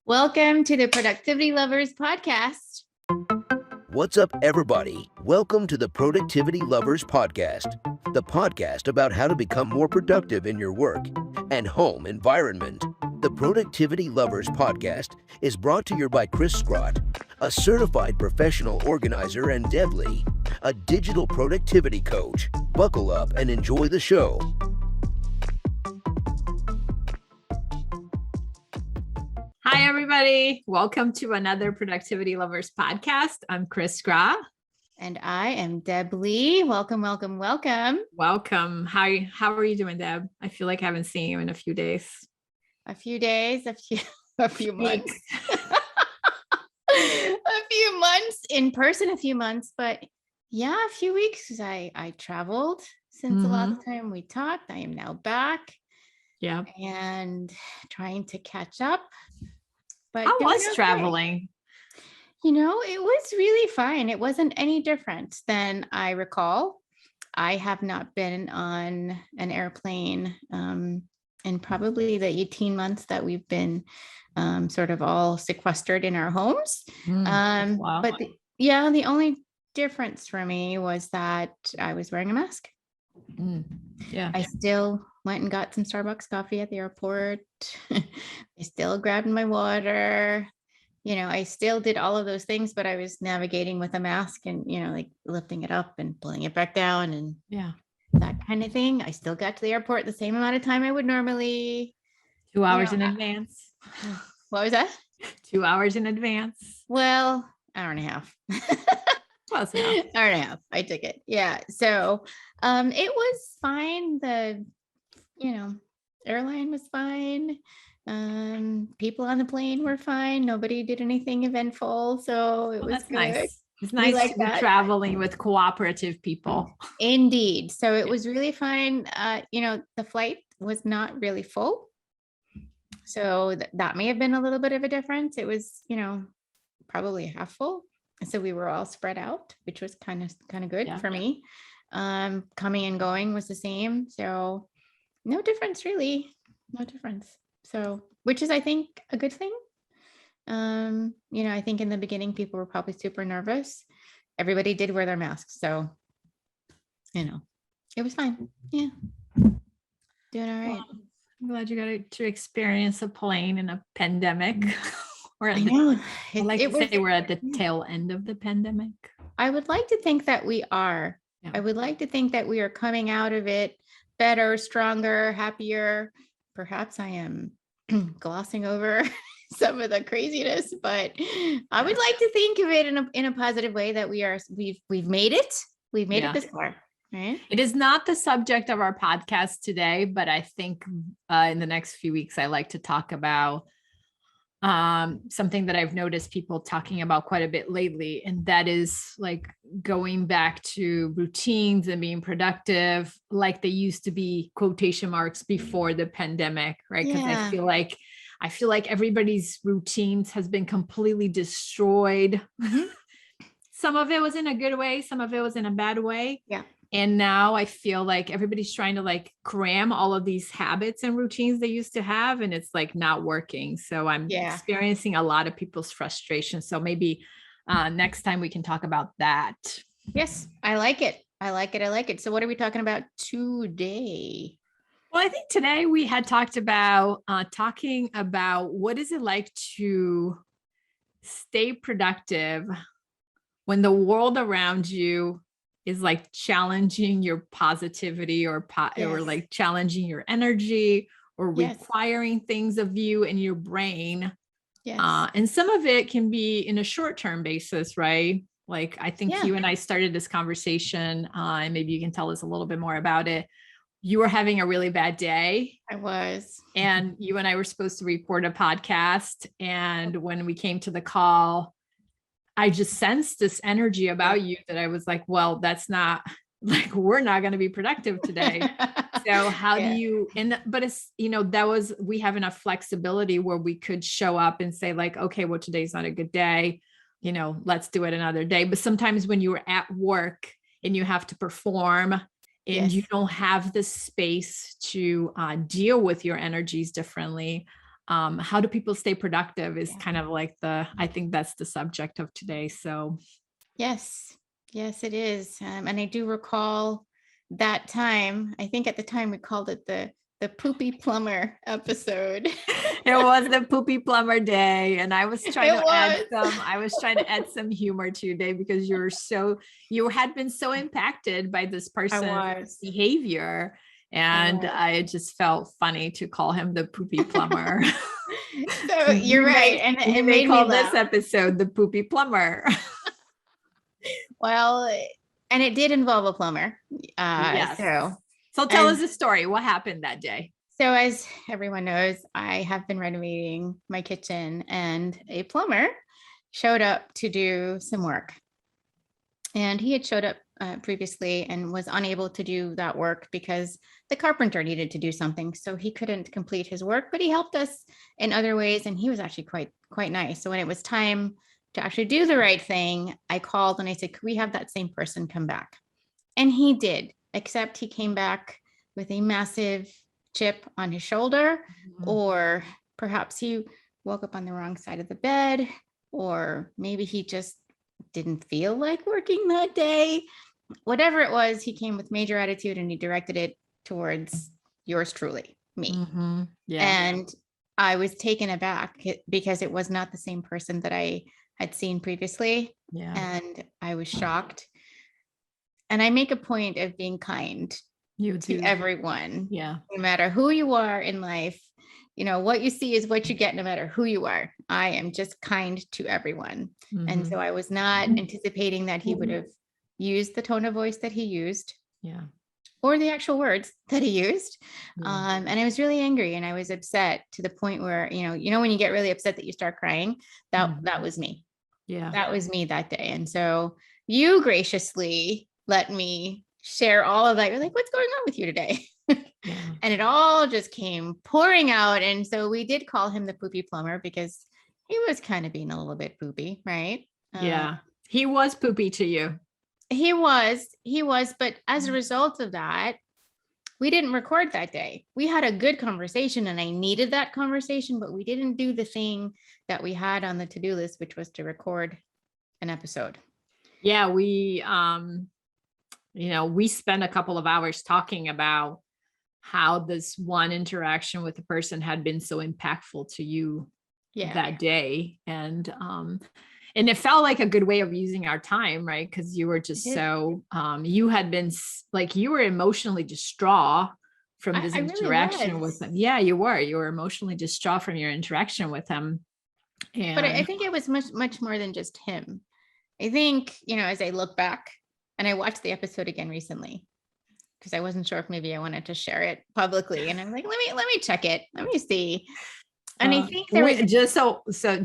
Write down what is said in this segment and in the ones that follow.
Welcome to the Productivity Lovers podcast. What's up, everybody? Welcome to the Productivity Lovers podcast, the podcast about how to become more productive in your work and home environment. The Productivity Lovers podcast is brought to you by CRIS, a certified professional organizer, and Deb Lee, a digital productivity coach. Buckle up and enjoy the show. Hi, everybody. Welcome to another Productivity Lovers podcast. I'm CRIS. And I am Deb Lee. Welcome. Welcome. How are you doing, Deb? I feel like I haven't seen you in a few days. A few months. A few months in person, a few months, but yeah, a few weeks. I traveled since the last time we talked. I am now back. Yeah. And trying to catch up. But how was traveling? You know, it was really fine. It wasn't any different than I recall. I have not been on an airplane in probably the 18 months that we've been sort of all sequestered in our homes. Wow. But the only difference for me was that I was wearing a mask. Yeah. I still went and got some Starbucks coffee at the airport. I still grabbed my water. You know, I still did all of those things, but I was navigating with a mask and, you know, like lifting it up and pulling it back down and that kind of thing. I still got to the airport the same amount of time I would normally. 2 hours in advance. What was that? 2 hours in advance. Well, hour and a half. Close enough. Hour and a half. I took it. Yeah. So it was fine. Airline was fine. People on the plane were fine. Nobody did anything eventful. So it was good. Nice. It's nice to be traveling with cooperative people. Indeed. So it was really fine. The flight was not really full. So that may have been a little bit of a difference. It was, probably half full. So we were all spread out, which was kind of good for me. Coming and going was the same. So no difference, really. No difference. So, which is, I think, a good thing. I think in the beginning, people were probably super nervous. Everybody did wear their masks. So, it was fine. Yeah. Doing all right. Well, I'm glad you got to experience a plane in a pandemic. I know. We're at the tail end of the pandemic. I would like to think that we are. Yeah. I would like to think that we are coming out of it better, stronger, happier. Perhaps I am glossing over some of the craziness, but I would like to think of it in a positive way that we've made it. We've made it this far. Right? It is not the subject of our podcast today, but I think in the next few weeks, I like to talk about something that I've noticed people talking about quite a bit lately. And that is like going back to routines and being productive, like they used to be, quotation marks, before the pandemic, right? Because I feel like everybody's routines has been completely destroyed. Some of it was in a good way. Some of it was in a bad way. Yeah. And now I feel like everybody's trying to like cram all of these habits and routines they used to have, and it's like not working. So I'm experiencing a lot of people's frustration. So maybe next time we can talk about that. Yes, I like it. So what are we talking about today? Well, I think today we had talked about talking about what is it like to stay productive when the world around you is like challenging your positivity or like challenging your energy or requiring things of you and your brain. Yes. And some of it can be in a short-term basis, right? Like I think you and I started this conversation and maybe you can tell us a little bit more about it. You were having a really bad day. I was. And you and I were supposed to record a podcast. And when we came to the call, I just sensed this energy about you that I was like, well, that's not like, we're not going to be productive today. So how do you, but it's, we have enough flexibility where we could show up and say like, okay, well, today's not a good day. Let's do it another day. But sometimes when you're at work and you have to perform and you don't have the space to deal with your energies differently, how do people stay productive is Yeah. kind of like I think that's the subject of today. So Yes, yes, it is. And I do recall that time. I think at the time we called it the Poopy Plumber episode. it was the Poopy Plumber day, and I was trying It to add was. some humor to your day because you had been so impacted by this I person's was. behavior, I and was. I just felt funny to call him the Poopy Plumber. So you're right. And We it may made me call this laugh. episode the Poopy Plumber. Well, and it did involve a plumber. Yes. So, So tell us and the story. What happened that day? so as everyone knows, I have been renovating my kitchen and a plumber showed up to do some work. And he had showed up previously and was unable to do that work because the carpenter needed to do something. So he couldn't complete his work, but he helped us in other ways. And he was actually quite nice. So when it was time to actually do the right thing, I called and I said, could we have that same person come back? And he did, except he came back with a massive chip on his shoulder, or perhaps he woke up on the wrong side of the bed, or maybe he just didn't feel like working that day. Whatever it was, he came with major attitude and he directed it towards yours truly, me. Mm-hmm. Yeah. And I was taken aback because it was not the same person that I had seen previously. Yeah. And I was shocked. And I make a point of being kind You to do. everyone, Yeah. no matter who you are in life. You know, what you see is what you get, no matter who you are. I am just kind to everyone. And so I was not anticipating that he would have used the tone of voice that he used. Yeah. Or the actual words that he used. Yeah. And I was really angry and I was upset to the point where, when you get really upset that you start crying, that was me. Yeah. That was me that day. And so you graciously let me share all of that. You're like, what's going on with you today? Yeah. And it all just came pouring out. And so we did call him the Poopy Plumber because he was kind of being a little bit poopy, right? Yeah. He was poopy to you. He was. But as a result of that, we didn't record that day. We had a good conversation and I needed that conversation, but we didn't do the thing that we had on the to-do list, which was to record an episode. Yeah. We spent a couple of hours talking about how this one interaction with the person had been so impactful to you that day. And it felt like a good way of using our time, right? Because you were just so, you had been like, you were emotionally distraught from this interaction really with him. Yeah, you were emotionally distraught from your interaction with him. And but I think it was much more than just him. I think, as I look back and I watched the episode again recently, because I wasn't sure if maybe I wanted to share it publicly. And I'm like, let me check it. Let me see. And I think there was just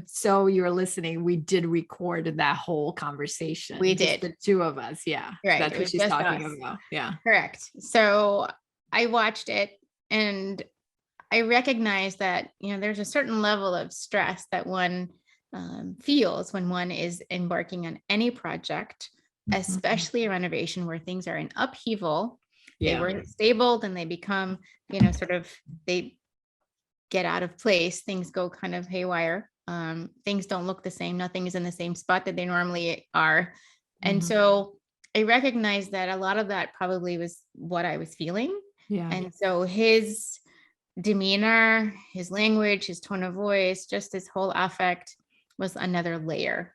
so you're listening, we did record that whole conversation. We just did. the two of us. Yeah. Right. That's what she's talking about. Yeah. Correct. So I watched it and I recognized that, there's a certain level of stress that one feels when one is embarking on any project, especially a renovation where things are in upheaval. They were stable, then they become, they get out of place. Things go kind of haywire. Things don't look the same. Nothing is in the same spot that they normally are. And so I recognized that a lot of that probably was what I was feeling. Yeah. And so his demeanor, his language, his tone of voice, just his whole affect was another layer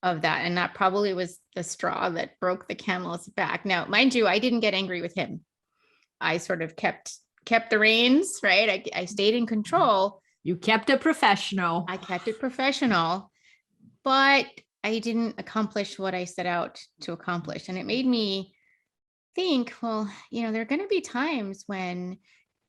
of that. And that probably was the straw that broke the camel's back. Now, mind you, I didn't get angry with him. I sort of kept the reins, right? I stayed in control. You kept it professional. I kept it professional, but I didn't accomplish what I set out to accomplish. And it made me think, well, there are going to be times when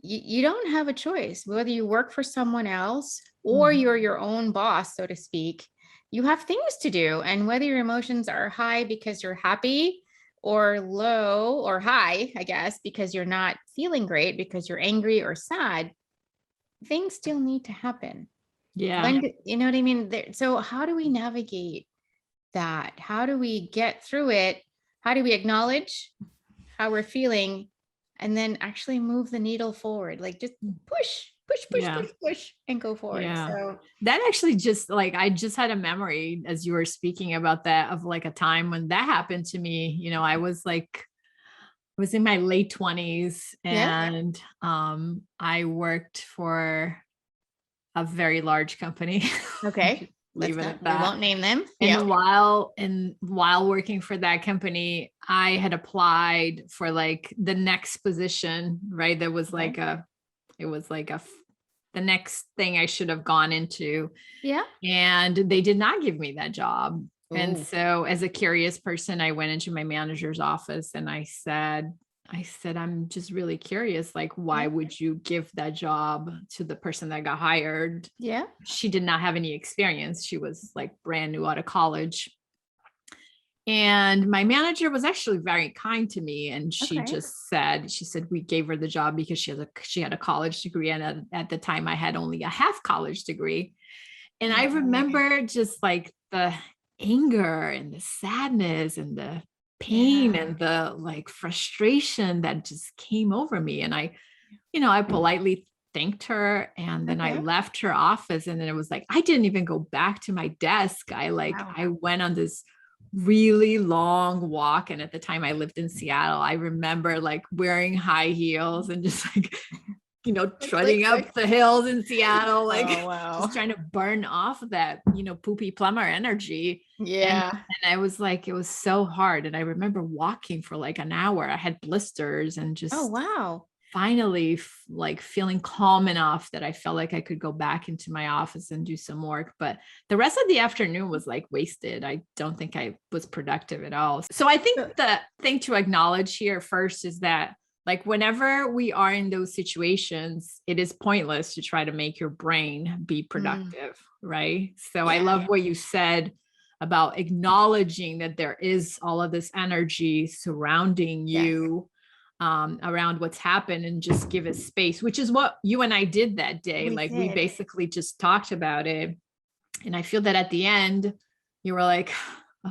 you don't have a choice, whether you work for someone else or you're your own boss, so to speak. You have things to do. And whether your emotions are high because you're happy or low or high, I guess, because you're not feeling great, because you're angry or sad, things still need to happen. Yeah. You know what I mean? So how do we navigate that? How do we get through it? How do we acknowledge how we're feeling and then actually move the needle forward? Like just push, Yeah. push, push, and go for it. Yeah. So That actually just like, I just had a memory as you were speaking about that of like a time when that happened to me. I was like, I was in my late 20s yeah. and I worked for a very large company. Okay. Leave it at We that. won't name them. Yeah. And while working for that company, I had applied for like the next position, right? That was like it was like the next thing I should have gone into. Yeah. And they did not give me that job. And Ooh. so as a curious person, I went into my manager's office and I said, I'm just really curious. Like, why Yeah. would you give that job to the person that got hired? Yeah. She did not have any experience. She was like brand new out of college. And my manager was actually very kind to me. And she Okay. just said, we gave her the job because she had a college degree. And at the time I had only a half college degree. And I remember just like the anger and the sadness and the pain Yeah. and the like frustration that just came over me. And I politely thanked her and then I Okay. left her office. And then it was like, I didn't even go back to my desk. Wow. I went on this really long walk. And at the time I lived in Seattle, I remember like wearing high heels and just like, trudging up the hills in Seattle, like Oh, wow. just trying to burn off that, Poopy Plumber energy. And, Yeah. and I was like, it was so hard. And I remember walking for like an hour. I had blisters and Oh, just wow. finally like feeling calm enough that I felt like I could go back into my office and do some work. But the rest of the afternoon was like wasted. I don't think I was productive at all. So I think the thing to acknowledge here first is that like whenever we are in those situations, it is pointless to try to make your brain be productive, right? So I love what you said about acknowledging that there is all of this energy surrounding you around what's happened and just give it space, which is what you and I did that day. We basically just talked about it. And I feel that at the end, you were like,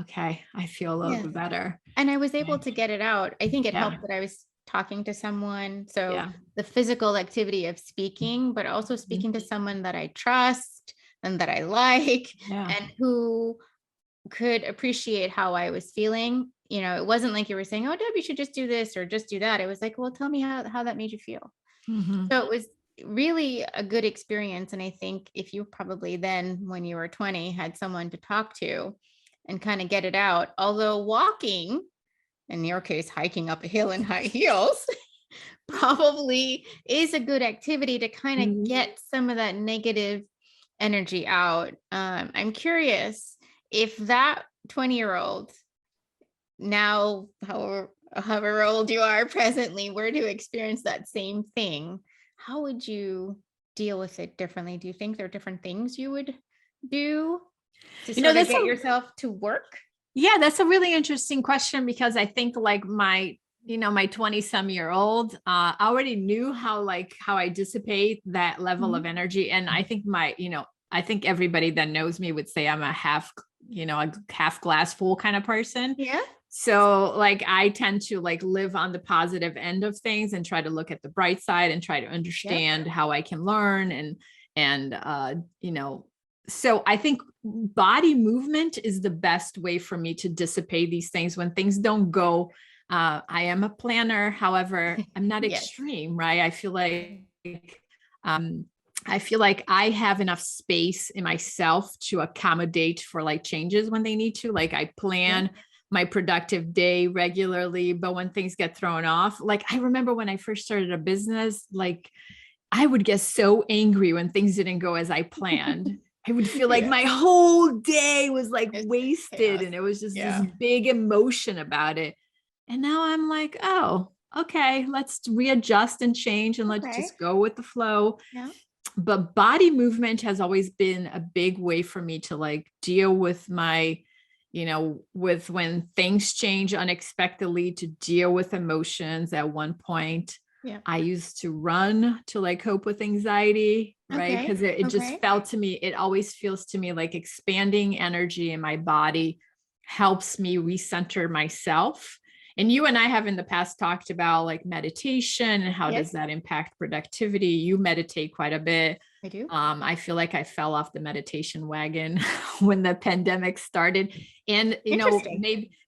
okay, I feel a little bit better. And I was able to get it out. I think it helped that I was talking to someone. So the physical activity of speaking, but also speaking to someone that I trust and that I like and who could appreciate how I was feeling. It wasn't like you were saying, oh, Deb, you should just do this or just do that. It was like, well, tell me how that made you feel. So it was really a good experience. And I think if you probably then, when you were 20, had someone to talk to and kind of get it out, although walking, in your case, hiking up a hill in high heels, probably is a good activity to kind of get some of that negative energy out. I'm curious if that 20-year-old now, however old you are presently, were to experience that same thing, how would you deal with it differently? Do you think there are different things you would do to sort of get yourself to work? Yeah, that's a really interesting question because I think like my 20-some-year-old I already knew how I dissipate that level of energy. And I think I think everybody that knows me would say I'm a half glass full kind of person. Yeah. So like I tend to like live on the positive end of things and try to look at the bright side and try to understand how I can learn and so I think body movement is the best way for me to dissipate these things when things don't go. I am a planner. However, I'm not extreme, right? I feel like I have enough space in myself to accommodate for like changes when they need to. Like I plan my productive day regularly, but when things get thrown off, like I remember when I first started a business, like I would get so angry when things didn't go as I planned. I would feel like my whole day was like wasted and it was just this big emotion about it. And now I'm like, oh, okay, let's readjust and change and let's just go with the flow. Yeah. But body movement has always been a big way for me to like deal with my, with when things change unexpectedly, to deal with emotions. At one point, I used to run to like cope with anxiety, right? Because it just felt to me, it always feels to me like expanding energy in my body helps me recenter myself. And you and I have in the past talked about like meditation and how does that impact productivity? You meditate quite a bit. I do. I feel like I fell off the meditation wagon when the pandemic started. And, you know,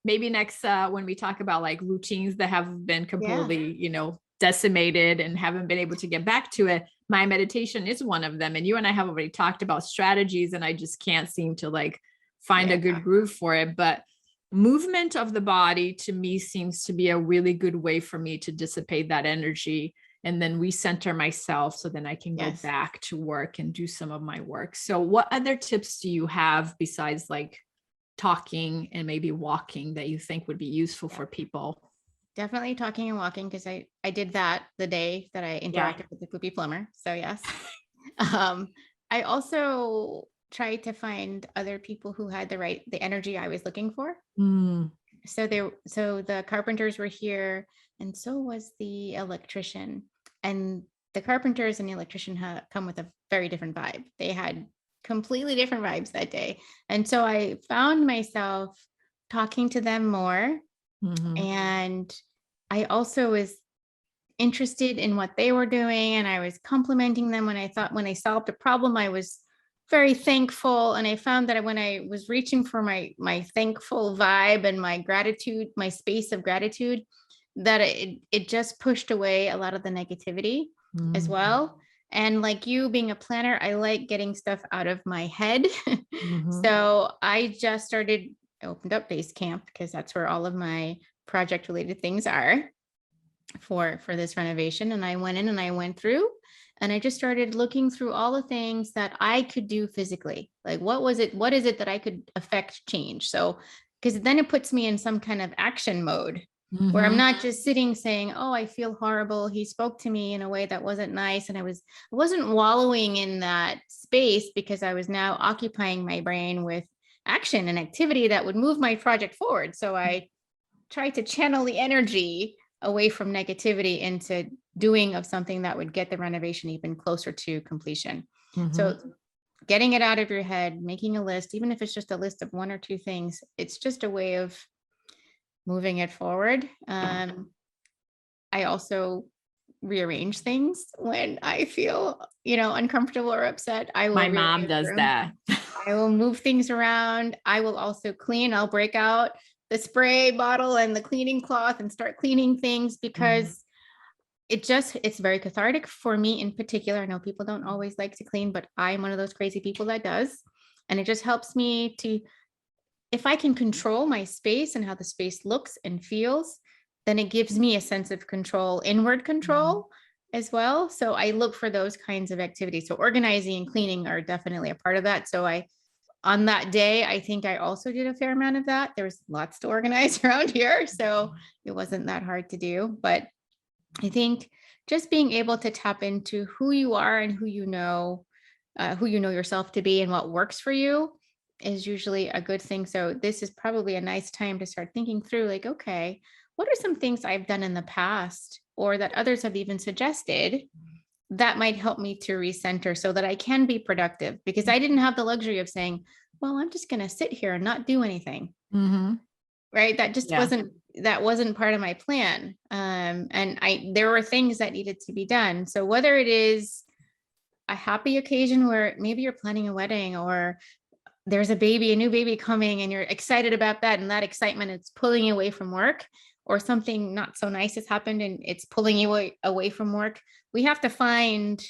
maybe next, when we talk about like routines that have been completely, you know, decimated and haven't been able to get back to it, my meditation is one of them. And you and I have already talked about strategies, and I just can't seem to like find a good groove for it. But movement of the body to me seems to be a really good way for me to dissipate that energy and then recenter myself, so then I can go back to work and do some of my work. So what other tips do you have besides like talking and maybe walking that you think would be useful for people? Definitely talking and walking, because I did that the day that I interacted with the Poopy Plumber. So yes. I also tried to find other people who had the energy I was looking for. So the carpenters were here, and so was the electrician. And the carpenters and the electrician had come with a very different vibe. They had completely different vibes that day. And so I found myself talking to them more. And I also was interested in what they were doing, and I was complimenting them when they solved a problem. I was very thankful. And I found that when I was reaching for my thankful vibe and my gratitude, my space of gratitude, that it just pushed away a lot of the negativity as well. And like you being a planner, I like getting stuff out of my head. So I opened up Basecamp, because that's where all of my project related things are for this renovation. And I went in and I went through, and I just started looking through all the things that I could do physically. Like, what is it that I could affect change? So, because then it puts me in some kind of action mode where I'm not just sitting saying, oh, I feel horrible. He spoke to me in a way that wasn't nice. And I wasn't wallowing in that space, because I was now occupying my brain with action and activity that would move my project forward. So I tried to channel the energy away from negativity into doing of something that would get the renovation even closer to completion. So getting it out of your head, making a list, even if it's just a list of one or two things, it's just a way of moving it forward. I also rearrange things when I feel, uncomfortable or upset. My mom does that. I will move things around. I will also clean. I'll break out the spray bottle and the cleaning cloth and start cleaning things, because it's very cathartic for me in particular. I know people don't always like to clean, but I'm one of those crazy people that does. And it just helps me if I can control my space and how the space looks and feels, then it gives me a sense of control, inward control as well. So I look for those kinds of activities. So organizing and cleaning are definitely a part of that. So on that day, I think I also did a fair amount of that. There was lots to organize around here, so it wasn't that hard to do. But I think just being able to tap into who you are and who you know yourself to be and what works for you is usually a good thing. So this is probably a nice time to start thinking through, like, okay, what are some things I've done in the past or that others have even suggested that might help me to recenter so that I can be productive? Because I didn't have the luxury of saying, well, I'm just going to sit here and not do anything. Right. That just wasn't part of my plan. And there were things that needed to be done. So whether it is a happy occasion where maybe you're planning a wedding, or there's a new baby coming, and you're excited about that, and that excitement is pulling you away from work, or something not so nice has happened and it's pulling you away from work, we have to find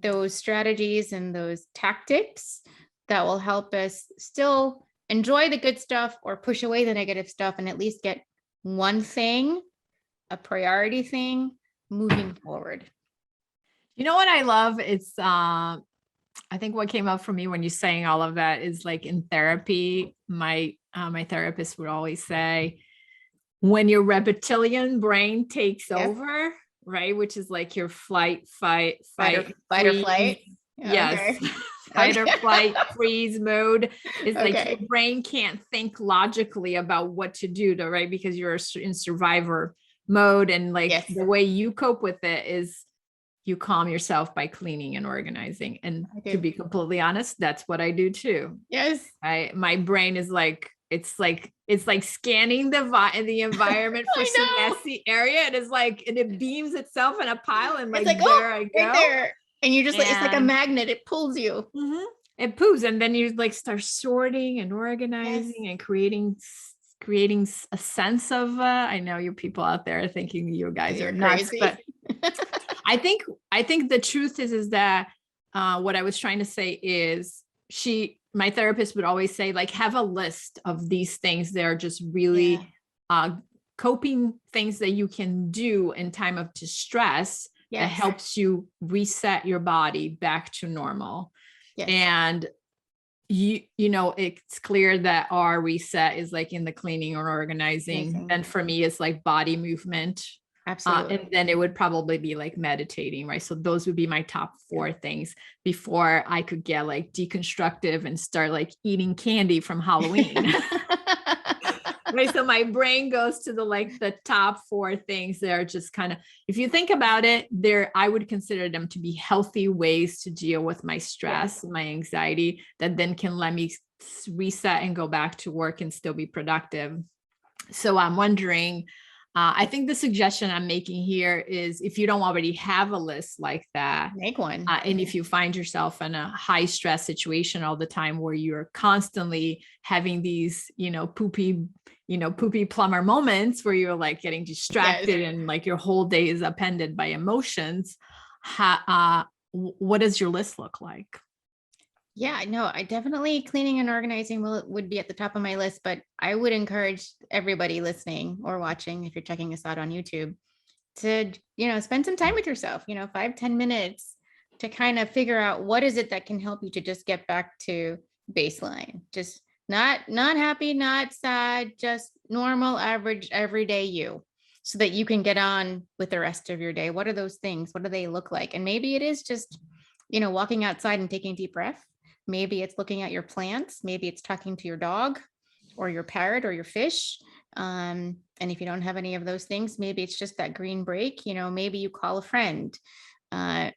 those strategies and those tactics that will help us still enjoy the good stuff or push away the negative stuff, and at least get one thing, a priority thing, moving forward. You know what I love? It's I think what came up for me when you're saying all of that is, like, in therapy, my therapist would always say, when your reptilian brain takes over, right, which is like your fight or flight. Yes. Okay. Fight or flight, freeze mode is like your brain can't think logically about what to do, right? Because you're in survivor mode. And like the way you cope with it is you calm yourself by cleaning and organizing. And to be completely honest, that's what I do too. Yes. My brain is like, it's like scanning the environment for I some know. messy area. And it's like, and it beams itself in a pile and It's like, like, there oh, I go. right there. And you just like, it's like a And magnet. It pulls you. it poos. And then you like start sorting and organizing and creating a sense of, I know you people out there are thinking you guys You're are nuts, crazy. but I think the truth is that what I was trying to say is my therapist would always say, like, have a list of these things that are just really coping things that you can do in time of distress that Yes. helps you reset your body back to normal. Yes. And you know, it's clear that our reset is like in the cleaning or organizing. Amazing. And for me, it's like body movement. Absolutely. And then it would probably be like meditating, right? So those would be my top 4 things before I could get like deconstructive and start like eating candy from Halloween. Right. So my brain goes to the top 4 things that are just kind of, if you think about it, I would consider them to be healthy ways to deal with my stress and my anxiety that then can let me reset and go back to work and still be productive. So I'm wondering, I think the suggestion I'm making here is, if you don't already have a list like that, make one. And if you find yourself in a high stress situation all the time where you're constantly having these, poopy plumber moments where you're like getting distracted and like your whole day is upended by emotions, what does your list look like? Yeah, no, I definitely cleaning and organizing would be at the top of my list, but I would encourage everybody listening or watching, if you're checking us out on YouTube, to, spend some time with yourself, 5-10 minutes to kind of figure out what is it that can help you to just get back to baseline. Just not happy, not sad, just normal, average, everyday you, so that you can get on with the rest of your day. What are those things? What do they look like? And maybe it is just, walking outside and taking a deep breath. Maybe it's looking at your plants. Maybe it's talking to your dog or your parrot or your fish. And if you don't have any of those things, maybe it's just that green break. Maybe you call a friend.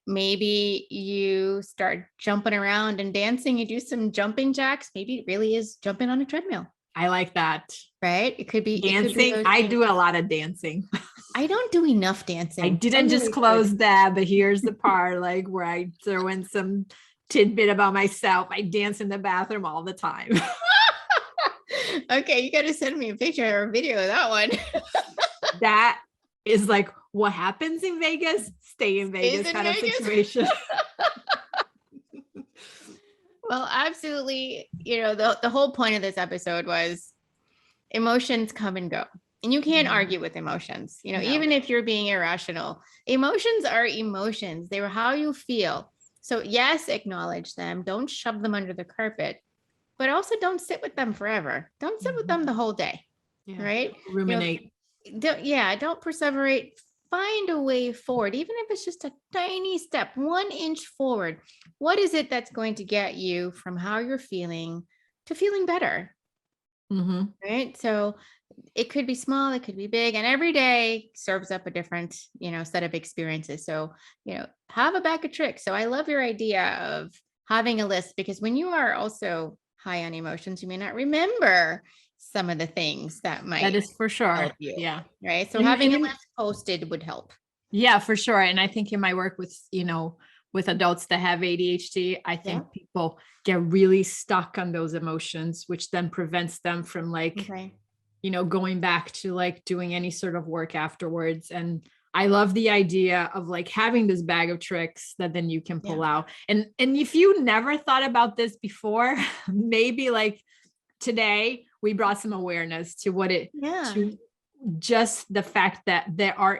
Maybe you start jumping around and dancing. You do some jumping jacks. Maybe it really is jumping on a treadmill. I like that. Right? It could be dancing. I do a lot of dancing. I don't do enough dancing. I didn't disclose that, but here's the part like where I throw in some tidbit about myself. I dance in the bathroom all the time. Okay, you got to send me a picture or a video of that one. That is like what happens in Vegas, stay in Vegas kind of situation. Well, absolutely. The whole point of this episode was emotions come and go. And you can't argue with emotions, no. Even if you're being irrational. Emotions are emotions. They were how you feel. So yes, acknowledge them. Don't shove them under the carpet, but also don't sit with them forever. Don't sit with them the whole day, right? Ruminate. Don't perseverate. Find a way forward, even if it's just a tiny step, 1 inch forward. What is it that's going to get you from how you're feeling to feeling better? Right? So it could be small, it could be big, and every day serves up a different, set of experiences. So, have a bag of tricks. So I love your idea of having a list, because when you are also high on emotions, you may not remember some of the things that is for sure help you. Yeah. Right. So having a list posted would help. Yeah, for sure. And I think in my work with, with adults that have ADHD, I think people get really stuck on those emotions, which then prevents them from going back to like doing any sort of work afterwards. And I love the idea of like having this bag of tricks that then you can pull out. And if you never thought about this before, maybe like today we brought some awareness to to just the fact that there are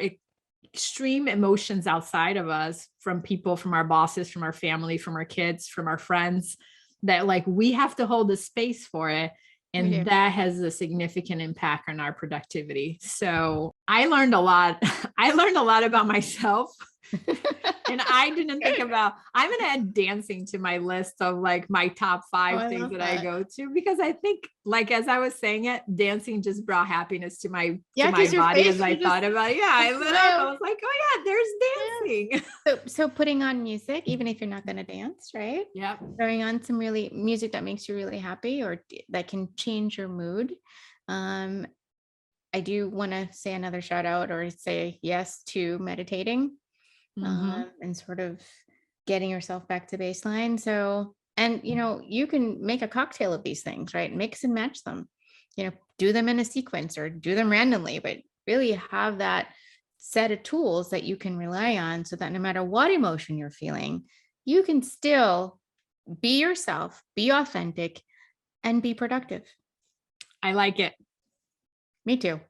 extreme emotions outside of us, from people, from our bosses, from our family, from our kids, from our friends, that like we have to hold a space for it. And that has a significant impact on our productivity. So I learned a lot. I learned a lot about myself And I didn't think about, I'm going to add dancing to my list of like my top Oh, 5 I things love that I that. go to, because I think, like, as I was saying it, dancing just brought happiness to my Yeah, because your body face, as I you thought just about it. Yeah, I lit up. I smile. was like, oh yeah, there's Yeah. dancing. So putting on music, even if you're not going to dance, right? Yep. Throwing on some really music that makes you really happy or that can change your mood. I do want to say another shout out or say yes to meditating, Mhm. and sort of getting yourself back to baseline. So, and you can make a cocktail of these things, right? Mix and match them, do them in a sequence or do them randomly, but really have that set of tools that you can rely on so that no matter what emotion you're feeling, you can still be yourself, be authentic, and be productive. I like it. Me too.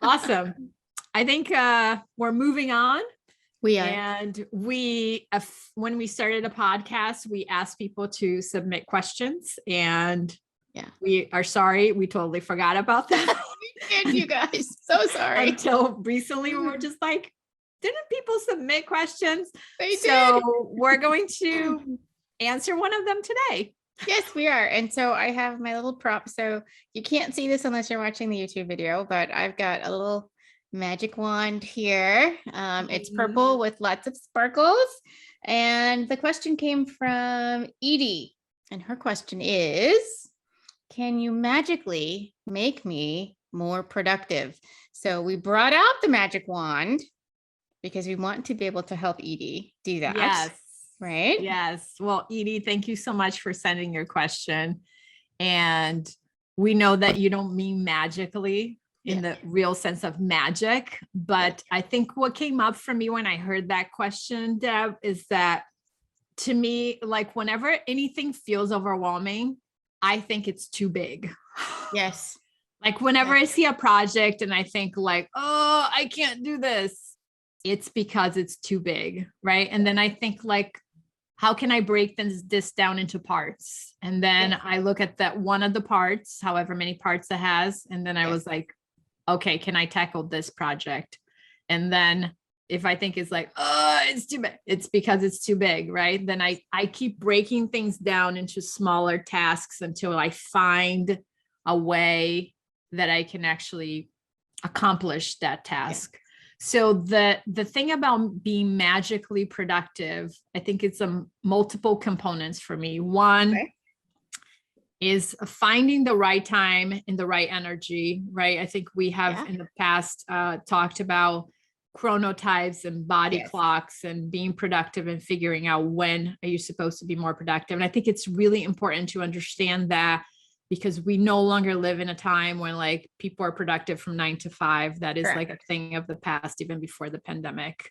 Awesome. I think we're moving on. We are. And when we started a podcast, we asked people to submit questions, and Yeah. we are sorry, we totally forgot about that. And you guys, so sorry. Until recently, we were just like, didn't people submit questions? They So did. we're going to answer one of them today. Yes, we are. And so I have my little prop. So you can't see this unless you're watching the YouTube video, but I've got a little magic wand here. It's purple with lots of sparkles. And the question came from Edie. And her question is, can you magically make me more productive? So we brought out the magic wand because we want to be able to help Edie do that. Yes. Right? Yes. Well, Edie, thank you so much for sending your question. And we know that you don't mean magically in the real sense of magic, but I think what came up for me when I heard that question, Deb, is that to me, like whenever anything feels overwhelming, I think it's too big. Yes. Like whenever I see a project and I think like, oh, I can't do this, it's because it's too big, right? And then I think like, how can I break this down into parts? And then I look at that one of the parts, however many parts it has. And then I was like, okay, can I tackle this project? And then if I think it's like, oh, it's too big, it's because it's too big, right? Then I keep breaking things down into smaller tasks until I find a way that I can actually accomplish that task. So the thing about being magically productive, I think it's multiple components for me. One is finding the right time and the right energy, right? I think we have in the past talked about chronotypes and body clocks and being productive and figuring out when are you supposed to be more productive. And I think it's really important to understand that, because we no longer live in a time when like people are productive from 9 to 5. That is like a thing of the past, even before the pandemic.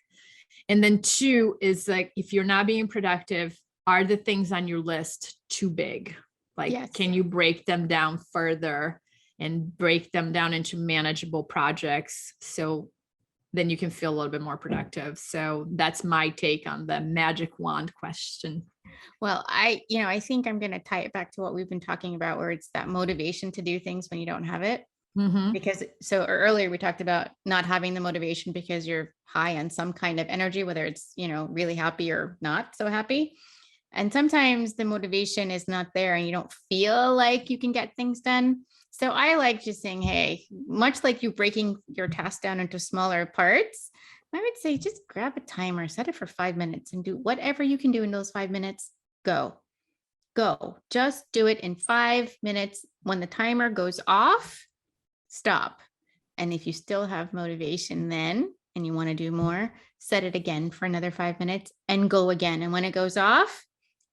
And then 2 is like, if you're not being productive, are the things on your list too big? Like, can you break them down further and break them down into manageable projects? So then you can feel a little bit more productive. So that's my take on the magic wand question. Well, I think I'm going to tie it back to what we've been talking about, where it's that motivation to do things when you don't have it. Because so earlier we talked about not having the motivation because you're high on some kind of energy, whether it's, really happy or not so happy. And sometimes the motivation is not there and you don't feel like you can get things done. So I like just saying, hey, much like you breaking your task down into smaller parts, I would say just grab a timer, set it for 5 minutes and do whatever you can do in those 5 minutes. Go. Just do it in 5 minutes. When the timer goes off, stop. And if you still have motivation then, and you want to do more, set it again for another 5 minutes and go again. And when it goes off,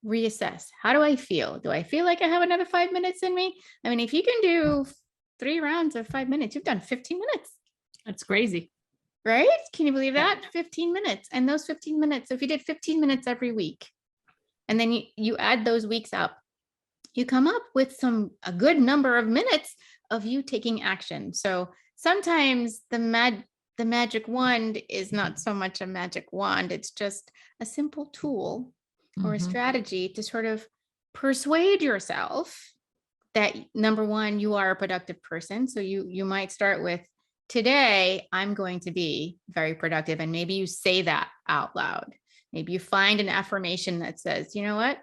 reassess. How do I feel? Do I feel like I have another 5 minutes in me? I mean, if you can do 3 rounds of 5 minutes, you've done 15 minutes. That's crazy. Right? Can you believe that? 15 minutes. And those 15 minutes, so if you did 15 minutes every week, and then you add those weeks up, you come up with a good number of minutes of you taking action. So sometimes the magic wand is not so much a magic wand. It's just a simple tool or a strategy to sort of persuade yourself that, number one, you are a productive person. So you might start with today I'm going to be very productive. And maybe you say that out loud. Maybe you find an affirmation that says, you know what?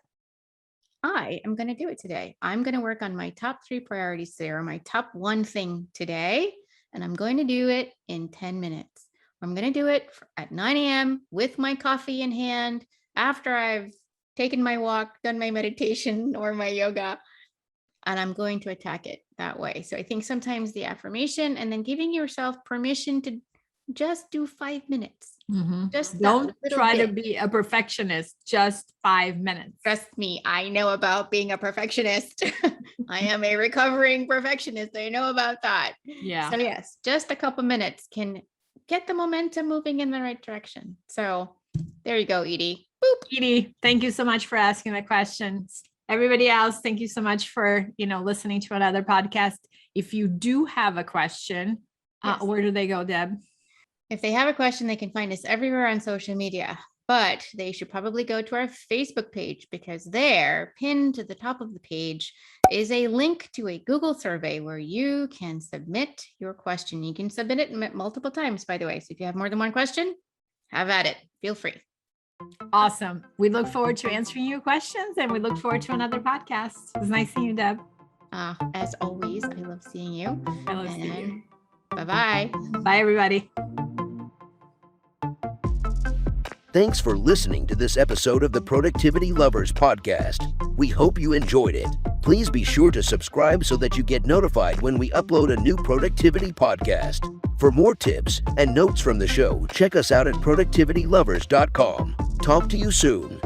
I am going to do it today. I'm going to work on my top 3 priorities today, or my top 1 thing today. And I'm going to do it in 10 minutes. I'm going to do it at 9 a.m. with my coffee in hand after I've taken my walk, done my meditation or my yoga, and I'm going to attack it that way. So I think sometimes the affirmation and then giving yourself permission to just do 5 minutes. Just don't try to be a perfectionist, just 5 minutes. Trust me, I know about being a perfectionist. I am a recovering perfectionist. I know about that. Yeah. So yes, just a couple minutes can get the momentum moving in the right direction. So there you go, Edie. Boop. Edie, thank you so much for asking the questions. Everybody else, thank you so much for, listening to another podcast. If you do have a question, Yes. Where do they go, Deb? If they have a question, they can find us everywhere on social media, but they should probably go to our Facebook page, because there, pinned to the top of the page, is a link to a Google survey where you can submit your question. You can submit it multiple times, by the way. So if you have more than one question, have at it. Feel free. Awesome. We look forward to answering your questions, and we look forward to another podcast. It was nice seeing you, Deb. As always, I love seeing you. I love seeing you. Bye-bye. Bye, everybody. Thanks for listening to this episode of the Productivity Lovers podcast. We hope you enjoyed it. Please be sure to subscribe so that you get notified when we upload a new productivity podcast. For more tips and notes from the show, check us out at productivitylovers.com. Talk to you soon.